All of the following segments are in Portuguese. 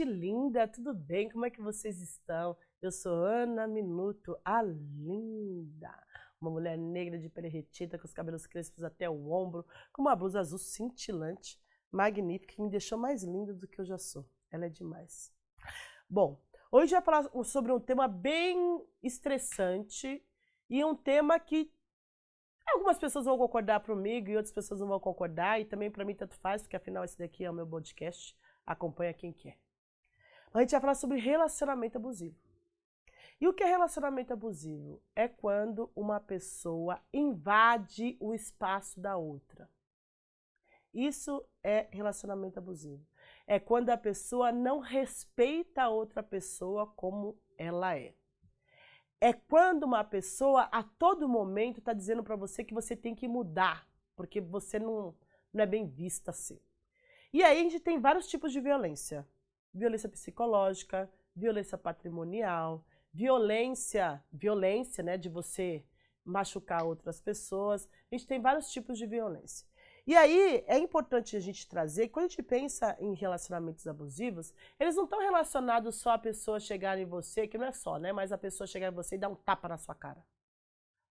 gente linda, tudo bem? Como é que vocês estão? Eu sou Ana Minuto, a linda. Uma mulher negra de pele retida, com os cabelos crespos até o ombro, com uma blusa azul cintilante, magnífica, que me deixou mais linda do que eu já sou. Ela é demais. Bom, hoje eu vou falar sobre um tema bem estressante e um tema que algumas pessoas vão concordar comigo e outras pessoas não vão concordar, e também para mim tanto faz, porque afinal esse daqui é o meu podcast, acompanha quem quer. A gente vai falar sobre relacionamento abusivo. E o que é relacionamento abusivo? É quando uma pessoa invade o espaço da outra. Isso é relacionamento abusivo. É quando a pessoa não respeita a outra pessoa como ela é. É quando uma pessoa a todo momento está dizendo para você que você tem que mudar, porque você não é bem vista assim. E aí a gente tem vários tipos de violência. Violência psicológica, violência patrimonial, violência, né, de você machucar outras pessoas. A gente tem vários tipos de violência. E aí é importante a gente trazer, quando a gente pensa em relacionamentos abusivos, eles não estão relacionados só a pessoa chegar em você, que não é só, né? Mas a pessoa chegar em você e dar um tapa na sua cara.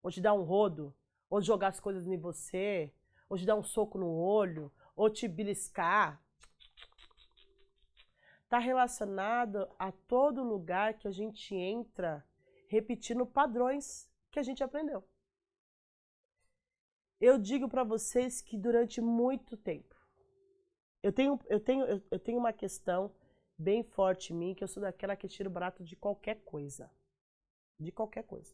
Ou te dar um rodo, ou jogar as coisas em você, ou te dar um soco no olho, ou te beliscar. Está relacionado a todo lugar que a gente entra repetindo padrões que a gente aprendeu. Eu digo para vocês que durante muito tempo, eu tenho uma questão bem forte em mim, que eu sou daquela que tira o barato de qualquer coisa. De qualquer coisa.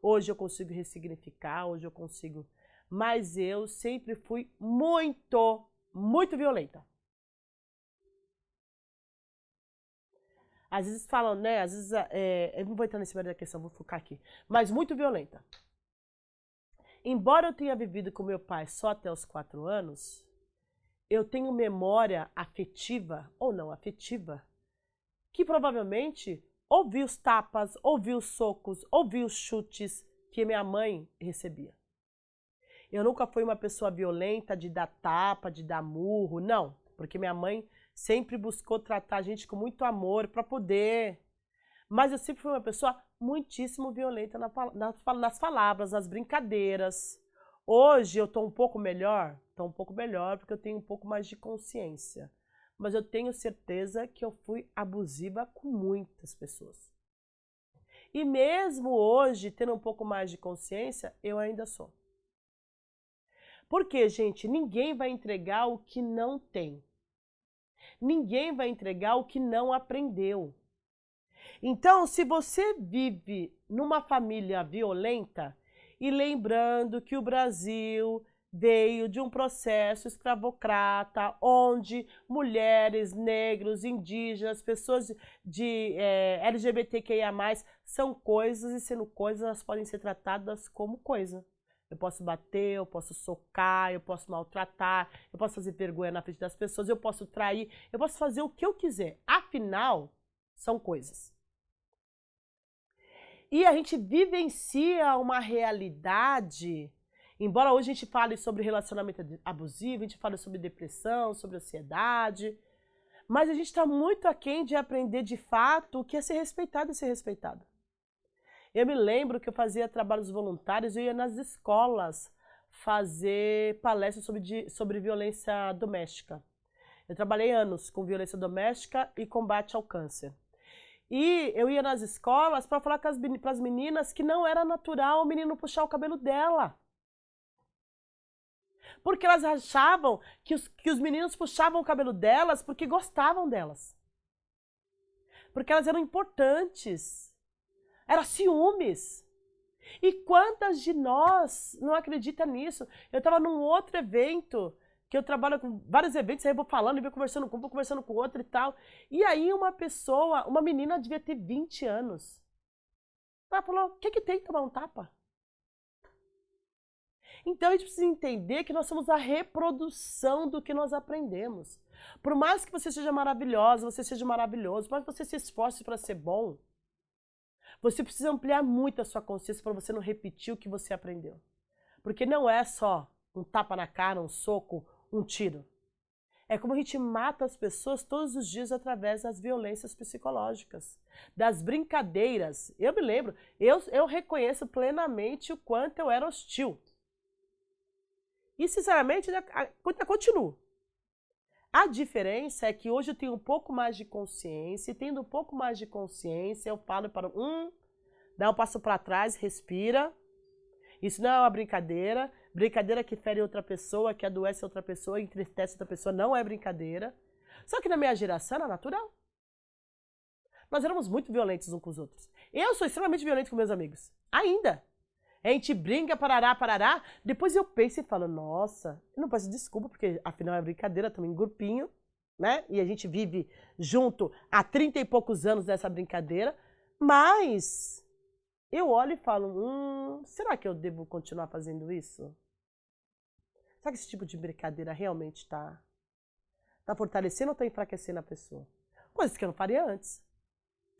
Hoje eu consigo ressignificar, hoje eu consigo, mas eu sempre fui muito violenta. Às vezes falam, né, às vezes, eu não vou entrar nesse meio da questão, vou focar aqui, mas muito violenta. Embora eu tenha vivido com meu pai só até os 4 anos, eu tenho memória afetiva, ou não afetiva, que provavelmente ouvi os tapas, ouvi os socos, ouvi os chutes que minha mãe recebia. Eu nunca fui uma pessoa violenta de dar tapa, de dar murro, não, porque minha mãe sempre buscou tratar a gente com muito amor para poder. Mas eu sempre fui uma pessoa muitíssimo violenta nas palavras, nas brincadeiras. Hoje eu estou um pouco melhor, porque eu tenho um pouco mais de consciência. Mas eu tenho certeza que eu fui abusiva com muitas pessoas. E mesmo hoje, tendo um pouco mais de consciência, eu ainda sou. Porque, gente, ninguém vai entregar o que não tem. Ninguém vai entregar o que não aprendeu. Então, se você vive numa família violenta, e lembrando que o Brasil veio de um processo escravocrata, onde mulheres, negros, indígenas, pessoas de LGBTQIA+, são coisas, e sendo coisas, elas podem ser tratadas como coisa. Eu posso bater, eu posso socar, eu posso maltratar, eu posso fazer vergonha na frente das pessoas, eu posso trair, eu posso fazer o que eu quiser. Afinal, são coisas. E a gente vivencia uma realidade, embora hoje a gente fale sobre relacionamento abusivo, a gente fale sobre depressão, sobre ansiedade, mas a gente está muito aquém de aprender de fato o que é ser respeitado e ser respeitado. Eu me lembro que eu fazia trabalhos voluntários, eu ia nas escolas fazer palestras sobre violência doméstica. Eu trabalhei anos com violência doméstica e combate ao câncer. E eu ia nas escolas para falar para as meninas que não era natural o menino puxar o cabelo dela. Porque elas achavam que os meninos puxavam o cabelo delas porque gostavam delas. Porque elas eram importantes. Era ciúmes. E quantas de nós não acreditam nisso? Eu estava num outro evento, que eu trabalho com vários eventos, aí eu vou falando, eu vou conversando com um, vou conversando com outro e tal. E aí uma menina devia ter 20 anos. Ela falou, o que tem que tomar um tapa? Então a gente precisa entender que nós somos a reprodução do que nós aprendemos. Por mais que você seja maravilhosa, você seja maravilhoso, por mais que você se esforce para ser bom, você precisa ampliar muito a sua consciência para você não repetir o que você aprendeu. Porque não é só um tapa na cara, um soco, um tiro. É como a gente mata as pessoas todos os dias através das violências psicológicas, das brincadeiras. Eu me lembro, eu reconheço plenamente o quanto eu era hostil. E, sinceramente, ainda continuo. A diferença é que hoje eu tenho um pouco mais de consciência, e tendo um pouco mais de consciência, eu falo para dá um passo para trás, respira. Isso não é uma brincadeira. Brincadeira que fere outra pessoa, que adoece outra pessoa, entristece outra pessoa, não é brincadeira. Só que na minha geração era natural. Nós éramos muito violentos uns com os outros. Eu sou extremamente violento com meus amigos. Ainda. A gente brinca, parará, parará. Depois eu penso e falo, nossa, eu não peço desculpa, porque afinal é brincadeira, estamos em grupinho, né? E a gente vive junto há 30 e poucos anos nessa brincadeira. Mas eu olho e falo, será que eu devo continuar fazendo isso? Será que esse tipo de brincadeira realmente está fortalecendo ou está enfraquecendo a pessoa? Coisas que eu não faria antes.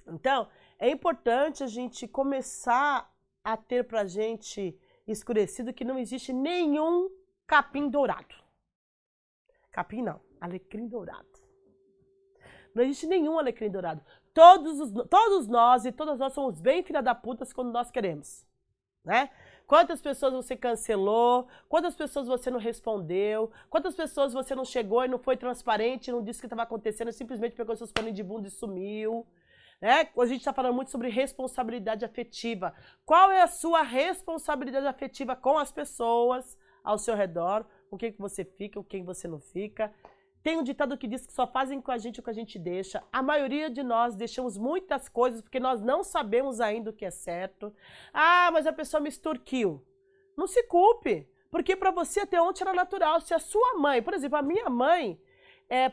Então, é importante a gente começar a ter pra gente escurecido que não existe nenhum capim dourado. Capim não, alecrim dourado. Não existe nenhum alecrim dourado. Todos nós e todas nós somos bem filha da puta quando nós queremos, né? Quantas pessoas você cancelou, quantas pessoas você não respondeu, quantas pessoas você não chegou e não foi transparente, não disse o que estava acontecendo, simplesmente pegou seus panos de bunda e sumiu. Né? A gente está falando muito sobre responsabilidade afetiva. Qual é a sua responsabilidade afetiva com as pessoas ao seu redor? Com quem que você fica, com quem você não fica? Tem um ditado que diz que só fazem com a gente o que a gente deixa. A maioria de nós deixamos muitas coisas porque nós não sabemos ainda o que é certo. Ah, mas a pessoa me extorquiu. Não se culpe, porque para você até ontem era natural. Se a sua mãe, por exemplo, a minha mãe,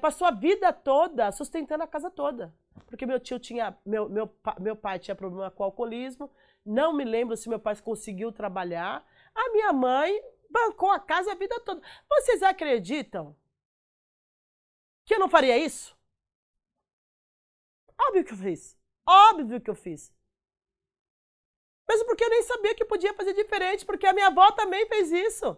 passou a vida toda sustentando a casa toda. Porque meu tio tinha, meu pai tinha problema com o alcoolismo, não me lembro se meu pai conseguiu trabalhar. A minha mãe bancou a casa a vida toda. Vocês acreditam que eu não faria isso? Óbvio que eu fiz. Óbvio que eu fiz. Mesmo porque eu nem sabia que podia fazer diferente, porque a minha avó também fez isso.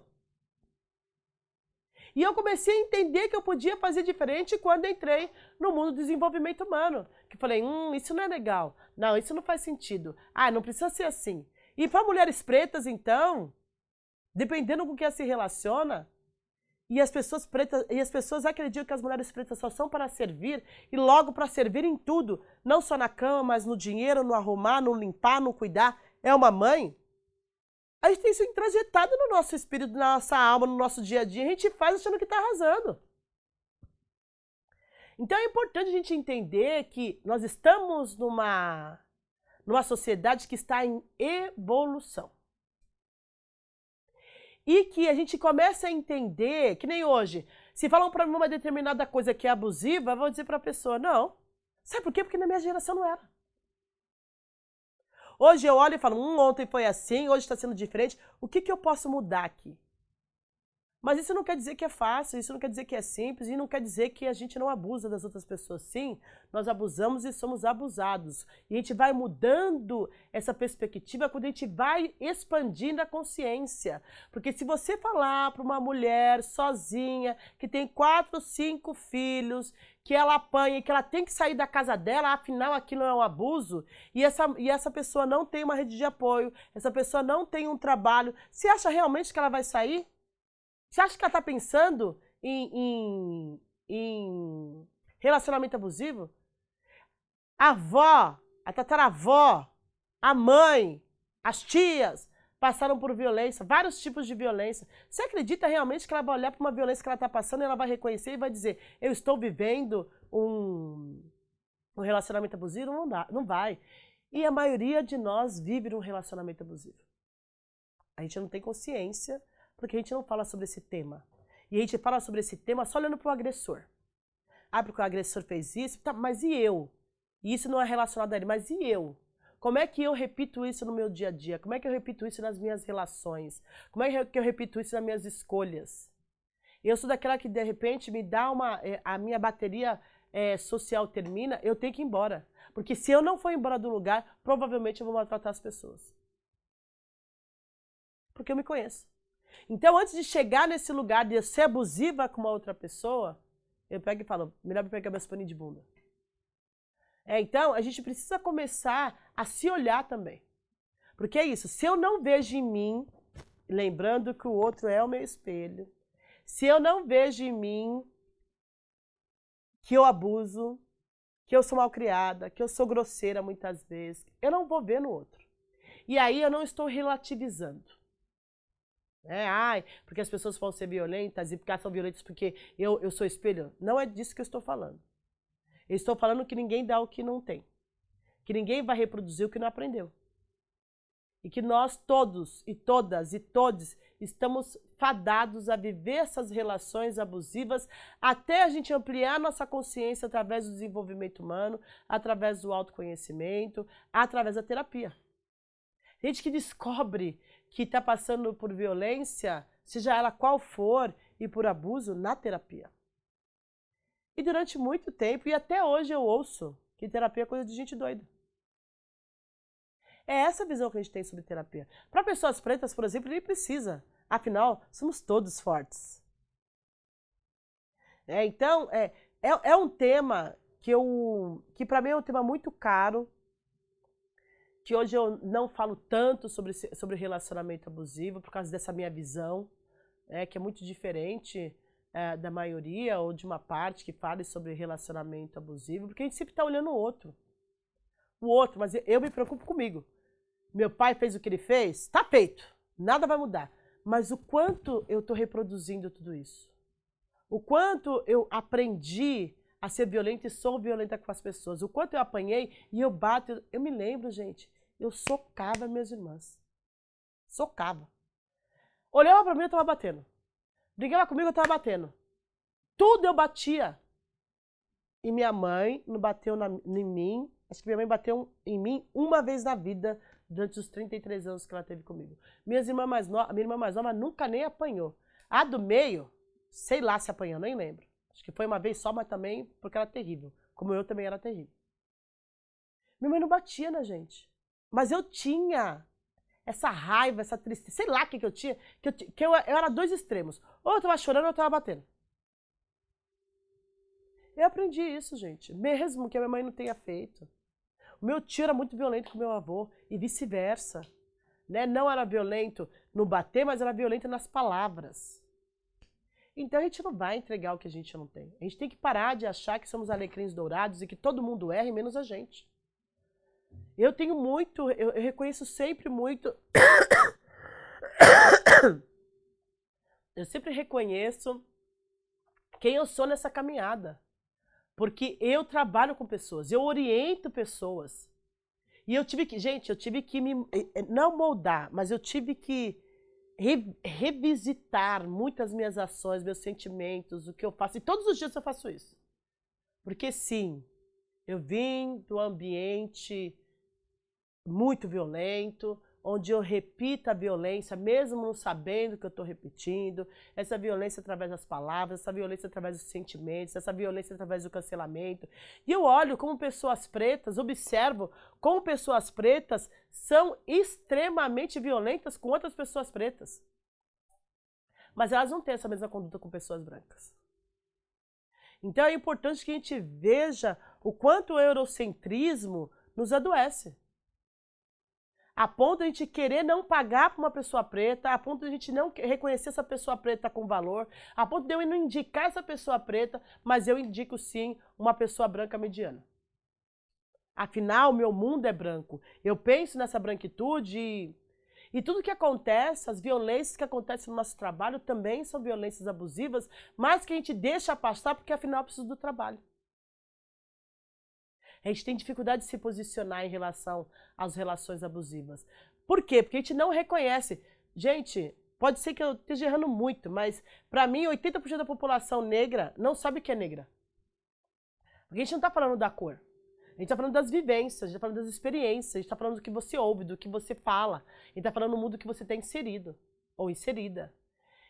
E eu comecei a entender que eu podia fazer diferente quando entrei no mundo do desenvolvimento humano. Que falei, isso não é legal. Não, isso não faz sentido. Ah, não precisa ser assim. E para mulheres pretas, então, dependendo com quem se relaciona, e as pessoas acreditam que as mulheres pretas só são para servir, e logo para servir em tudo, não só na cama, mas no dinheiro, no arrumar, no limpar, no cuidar. É uma mãe. A gente tem isso introjetado no nosso espírito, na nossa alma, no nosso dia a dia. A gente faz achando que está arrasando. Então é importante a gente entender que nós estamos numa sociedade que está em evolução. E que a gente começa a entender, que nem hoje, se falam para mim uma determinada coisa que é abusiva, eu vou dizer para a pessoa, não. Sabe por quê? Porque na minha geração não era. Hoje eu olho e falo, ontem foi assim, hoje está sendo diferente. O que eu posso mudar aqui? Mas isso não quer dizer que é fácil, isso não quer dizer que é simples, e não quer dizer que a gente não abusa das outras pessoas. Sim, nós abusamos e somos abusados. E a gente vai mudando essa perspectiva quando a gente vai expandindo a consciência. Porque se você falar para uma mulher sozinha, que tem 4, 5 filhos, que ela apanha, que ela tem que sair da casa dela, afinal aquilo é um abuso, e essa pessoa não tem uma rede de apoio, essa pessoa não tem um trabalho, você acha realmente que ela vai sair? Você acha que ela está pensando em relacionamento abusivo? A avó, a tataravó, a mãe, as tias passaram por violência, vários tipos de violência. Você acredita realmente que ela vai olhar para uma violência que ela está passando e ela vai reconhecer e vai dizer, eu estou vivendo um relacionamento abusivo? Não dá, não vai. E a maioria de nós vive num relacionamento abusivo. A gente não tem consciência porque a gente não fala sobre esse tema. E a gente fala sobre esse tema só olhando para o agressor. Ah, porque o agressor fez isso, tá, mas e eu? E isso não é relacionado a ele, mas e eu? Como é que eu repito isso no meu dia a dia? Como é que eu repito isso nas minhas relações? Como é que eu repito isso nas minhas escolhas? Eu sou daquela que, de repente, me dá a minha bateria social termina, eu tenho que ir embora. Porque se eu não for embora do lugar, provavelmente eu vou maltratar as pessoas. Porque eu me conheço. Então, antes de chegar nesse lugar de eu ser abusiva com uma outra pessoa, eu pego e falo, melhor eu pegar meus paninhos de bunda. Então, a gente precisa começar a se olhar também. Porque é isso, se eu não vejo em mim, lembrando que o outro é o meu espelho, se eu não vejo em mim que eu abuso, que eu sou malcriada, que eu sou grosseira muitas vezes, eu não vou ver no outro. E aí eu não estou relativizando. Porque as pessoas vão ser violentas e porque elas são violentas porque eu sou espelho. Não é disso que eu estou falando. Eu estou falando que ninguém dá o que não tem. Que ninguém vai reproduzir o que não aprendeu. E que nós todos e todas e todos estamos fadados a viver essas relações abusivas até a gente ampliar nossa consciência através do desenvolvimento humano, através do autoconhecimento, através da terapia. Gente que descobre que está passando por violência, seja ela qual for, e por abuso, na terapia. E durante muito tempo, e até hoje eu ouço que terapia é coisa de gente doida. É essa a visão que a gente tem sobre terapia. Para pessoas pretas, por exemplo, nem precisa. Afinal, somos todos fortes. Então, é um tema que para mim é um tema muito caro, que hoje eu não falo tanto sobre relacionamento abusivo, por causa dessa minha visão, que é muito diferente da maioria ou de uma parte que fale sobre relacionamento abusivo, porque a gente sempre está olhando o outro. Mas eu me preocupo comigo. Meu pai fez o que ele fez, tá feito, nada vai mudar. Mas o quanto eu estou reproduzindo tudo isso? O quanto eu aprendi a ser violenta e sou violenta com as pessoas? O quanto eu apanhei e eu bato? Eu me lembro, gente, eu socava minhas irmãs. Socava. Olhava pra mim, eu estava batendo. Brigava comigo, eu estava batendo. Tudo eu batia. E minha mãe não bateu em mim. Acho que minha mãe bateu em mim uma vez na vida, durante os 33 anos que ela teve comigo. Minha irmã mais nova nunca nem apanhou. A do meio, sei lá se apanhou, nem lembro. Acho que foi uma vez só, mas também porque era terrível. Como eu também era terrível. Minha mãe não batia na gente. Mas eu tinha essa raiva, essa tristeza, sei lá o que eu tinha, que eu era dois extremos. Ou eu tava chorando ou eu tava batendo. Eu aprendi isso, gente. Mesmo que a minha mãe não tenha feito. O meu tio era muito violento com o meu avô e vice-versa. Não era violento no bater, mas era violento nas palavras. Então a gente não vai entregar o que a gente não tem. A gente tem que parar de achar que somos alecrins dourados e que todo mundo erra, menos a gente. Eu tenho muito, eu reconheço sempre muito. Eu sempre reconheço quem eu sou nessa caminhada. Porque eu trabalho com pessoas, eu oriento pessoas. E eu tive que me, não moldar, mas eu tive que revisitar muitas minhas ações, meus sentimentos, o que eu faço. E todos os dias eu faço isso. Porque sim, eu vim do ambiente muito violento, onde eu repito a violência, mesmo não sabendo que eu estou repetindo, essa violência através das palavras, essa violência através dos sentimentos, essa violência através do cancelamento. E eu olho como pessoas pretas, observo como pessoas pretas são extremamente violentas com outras pessoas pretas. Mas elas não têm essa mesma conduta com pessoas brancas. Então é importante que a gente veja o quanto o eurocentrismo nos adoece. A ponto de a gente querer não pagar para uma pessoa preta, a ponto de a gente não reconhecer essa pessoa preta com valor, a ponto de eu não indicar essa pessoa preta, mas eu indico sim uma pessoa branca mediana. Afinal, meu mundo é branco. Eu penso nessa branquitude e tudo que acontece, as violências que acontecem no nosso trabalho também são violências abusivas, mas que a gente deixa passar porque afinal precisa do trabalho. A gente tem dificuldade de se posicionar em relação às relações abusivas. Por quê? Porque a gente não reconhece. Gente, pode ser que eu esteja errando muito, mas para mim 80% da população negra não sabe o que é negra. Porque a gente não está falando da cor. A gente está falando das vivências, a gente está falando das experiências, a gente está falando do que você ouve, do que você fala. A gente está falando do mundo que você está inserido ou inserida.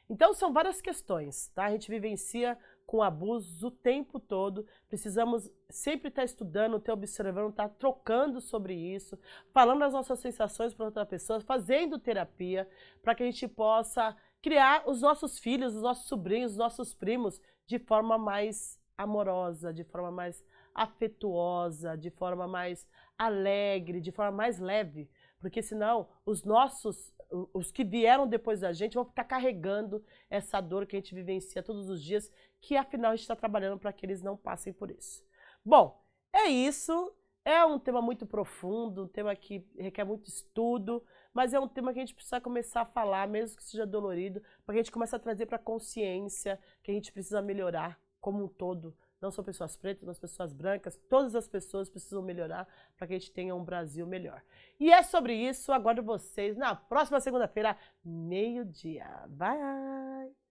Então são várias questões, tá? A gente vivencia com abusos o tempo todo, precisamos sempre estar estudando, estar observando, estar trocando sobre isso, falando as nossas sensações para outras pessoas, fazendo terapia, para que a gente possa criar os nossos filhos, os nossos sobrinhos, os nossos primos de forma mais amorosa, de forma mais afetuosa, de forma mais alegre, de forma mais leve, porque senão os que vieram depois da gente vão ficar carregando essa dor que a gente vivencia todos os dias, que afinal a gente está trabalhando para que eles não passem por isso. Bom, é isso. É um tema muito profundo, um tema que requer muito estudo, mas é um tema que a gente precisa começar a falar, mesmo que seja dolorido, para que a gente comece a trazer para a consciência que a gente precisa melhorar como um todo. Não só pessoas pretas, mas pessoas brancas, todas as pessoas precisam melhorar para que a gente tenha um Brasil melhor. E é sobre isso, aguardo vocês na próxima segunda-feira, meio-dia. Bye!